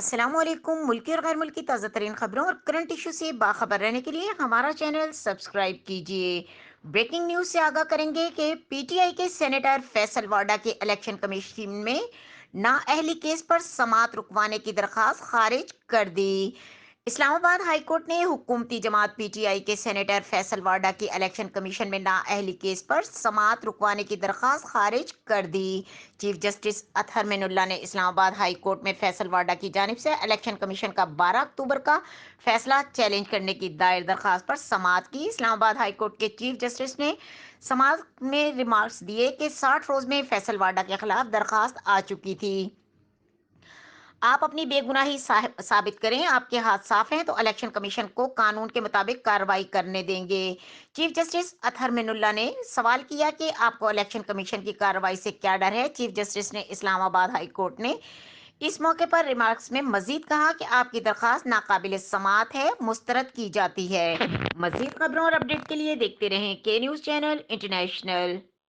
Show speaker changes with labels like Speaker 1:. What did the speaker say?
Speaker 1: السلام علیکم۔ ملکی اور غیر ملکی تازہ ترین خبروں اور کرنٹ ایشو سے باخبر رہنے کے لیے ہمارا چینل سبسکرائب کیجیے۔ بریکنگ نیوز سے آگاہ کریں گے کہ پی ٹی آئی کے سینیٹر فیصل واڈا کے الیکشن کمیشن میں نااہلی کیس پر سماعت رکوانے کی درخواست خارج کر دی۔ اسلام آباد ہائی کورٹ نے حکومتی جماعت پی ٹی آئی کے سینیٹر فیصل واڈا کی الیکشن کمیشن میں نااہلی کیس پر سماعت رکوانے کی درخواست خارج کر دی۔ چیف جسٹس اطہر من اللہ نے اسلام آباد ہائی کورٹ میں فیصل واڈا کی جانب سے الیکشن کمیشن کا 12 اکتوبر کا فیصلہ چیلنج کرنے کی دائر درخواست پر سماعت کی۔ اسلام آباد ہائی کورٹ کے چیف جسٹس نے سماعت میں ریمارکس دیے کہ 60 روز میں فیصل واڈا کے خلاف درخواست آ چکی تھی۔ آپ اپنی بے گناہی ثابت کریں، آپ کے ہاتھ صاف ہیں تو الیکشن کمیشن کو قانون کے مطابق کارروائی کرنے دیں گے۔ چیف جسٹس اطہر من اللہ نے سوال کیا کہ آپ کو الیکشن کمیشن کی کارروائی سے کیا ڈر ہے۔ چیف جسٹس نے اسلام آباد ہائی کورٹ نے اس موقع پر ریمارکس میں مزید کہا کہ آپ کی درخواست ناقابل سماعت ہے، مسترد کی جاتی ہے۔ مزید خبروں اور اپڈیٹ کے لیے دیکھتے رہیں کے نیوز چینل انٹرنیشنل۔